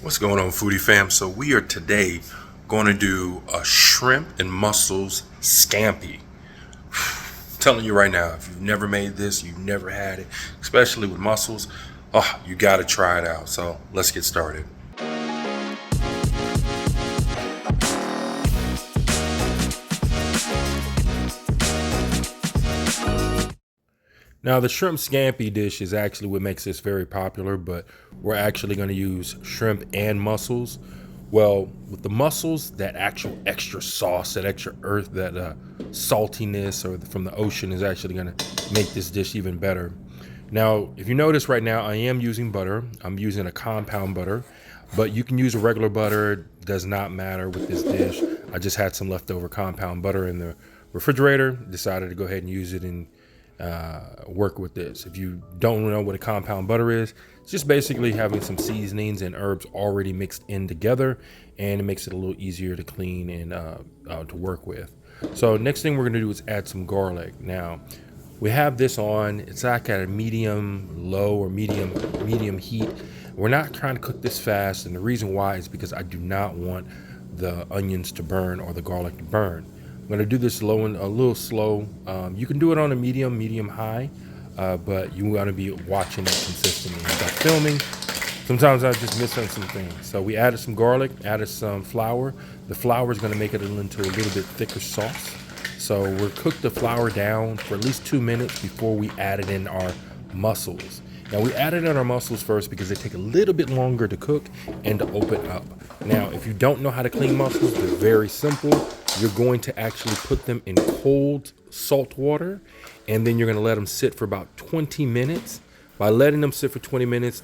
What's going on, foodie fam? So we are today going to do a shrimp and mussels scampi. I'm telling you right now, if you've never made this, you've never had it, especially with mussels, oh, you got to try it out. So let's get started. Now, the shrimp scampi dish is actually what makes this very popular, but we're actually going to use shrimp and mussels. Well, with the mussels, that actual extra sauce, that extra earth, that saltiness from the ocean is actually going to make this dish even better. Now, if you notice right now, I am using butter. I'm using a compound butter, but you can use a regular butter. It does not matter with this dish. I just had some leftover compound butter in the refrigerator, decided to go ahead and use it in work with this. If you don't know what a compound butter is, it's just basically having some seasonings and herbs already mixed in together, and it makes it a little easier to clean and to work with. So next thing we're going to do is add some garlic. Now we have this on, it's like at a medium low or medium heat. We're not trying to cook this fast, and the reason why is because I do not want the onions to burn or the garlic to burn. I'm going to do this low and a little slow. You can do it on a medium high, but you want to be watching it consistently. As I'm filming, sometimes I just miss on some things. So we added some garlic, added some flour. The flour is going to make it into a little bit thicker sauce. So we'll cook the flour down for at least 2 minutes before we added in our mussels. Now we added in our mussels first because they take a little bit longer to cook and to open up. Now, if you don't know how to clean mussels, they're very simple. You're going to actually put them in cold salt water, and then you're going to let them sit for about 20 minutes. By letting them sit for 20 minutes,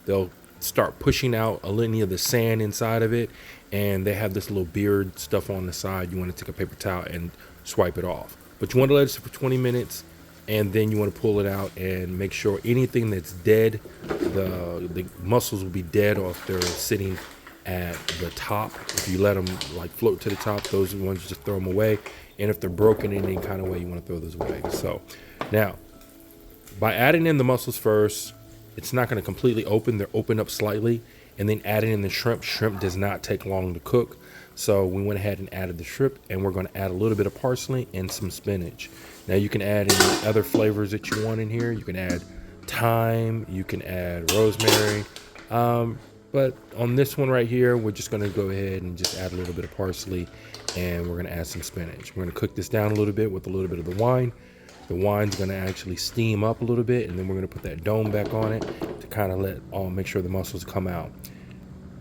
they'll start pushing out a little of the sand inside of it, and they have this little beard stuff on the side. You want to take a paper towel and swipe it off. But you want to let it sit for 20 minutes, and then you want to pull it out and make sure anything that's dead, the mussels will be dead, or if they're sitting at the top. If you let them like float to the top, those are the ones, just throw them away. And if they're broken in any kind of way, you want to throw those away. So now, by adding in the mussels first, it's not going to completely open. They're open up slightly. And then adding in the shrimp. Shrimp does not take long to cook. So we went ahead and added the shrimp, and we're going to add a little bit of parsley and some spinach. Now you can add any other flavors that you want in here. You can add thyme, you can add rosemary. But on this one right here, we're just going to go ahead and just add a little bit of parsley, and we're going to add some spinach. We're going to cook this down a little bit with a little bit of the wine. The wine's going to actually steam up a little bit, and then we're going to put that dome back on it to kind of make sure the mussels come out.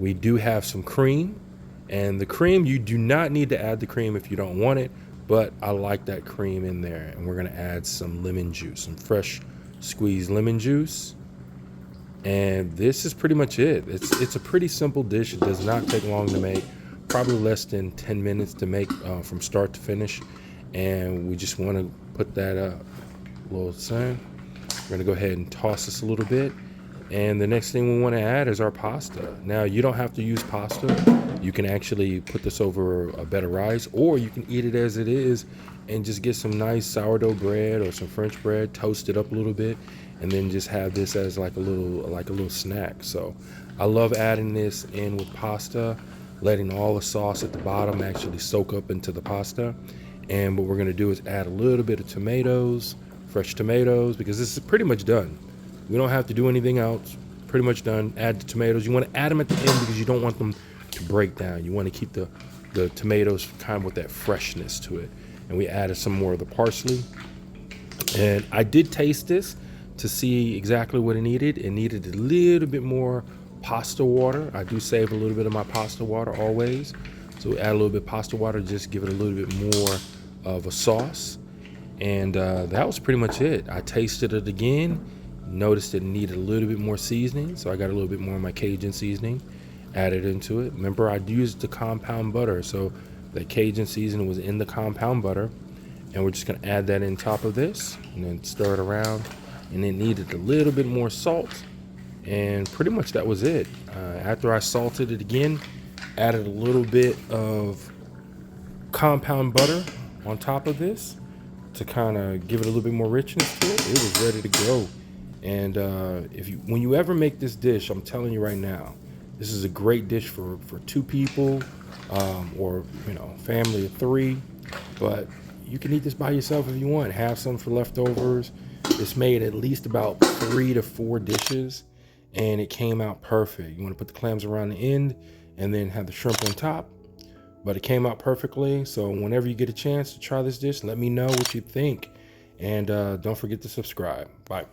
We do have some cream, and the cream, you do not need to add the cream if you don't want it, but I like that cream in there. And we're going to add some lemon juice, some fresh squeezed lemon juice. And this is pretty much it. It's a pretty simple dish. It does not take long to make, probably less than 10 minutes to make from start to finish. And we just want to put that little thing. We're going to go ahead and toss this a little bit. And the next thing we want to add is our pasta. Now, you don't have to use pasta. You can actually put this over a bed of rice, or you can eat it as it is and just get some nice sourdough bread or some French bread, toast it up a little bit, and then just have this as like a little snack. So I love adding this in with pasta, letting all the sauce at the bottom actually soak up into the pasta. And what we're going to do is add a little bit of tomatoes, fresh tomatoes, because this is pretty much done. We don't have to do anything else. Pretty much done. Add the tomatoes. You want to add them at the end because you don't want them to break down. You want to keep the tomatoes kind of with that freshness to it. And we added some more of the parsley. And I did taste this to see exactly what it needed. It needed a little bit more pasta water. I do save a little bit of my pasta water always. So we add a little bit of pasta water, just give it a little bit more of a sauce. And that was pretty much it. I tasted it again, noticed it needed a little bit more seasoning. So I got a little bit more of my Cajun seasoning, added into it. Remember, I used the compound butter. So the Cajun seasoning was in the compound butter. And we're just going to add that in top of this and then stir it around. And it needed a little bit more salt, and pretty much that was it. After I salted it again, added a little bit of compound butter on top of this to kind of give it a little bit more richness to it. It was ready to go. And when you ever make this dish, I'm telling you right now, This is a great dish for two people, or family of three. But you can eat this by yourself if you want. Have some for leftovers. It's made at least about 3 to 4 dishes, and it came out perfect. You want to put the clams around the end, and then have the shrimp on top. But it came out perfectly. So whenever you get a chance to try this dish, let me know what you think, and don't forget to subscribe. Bye.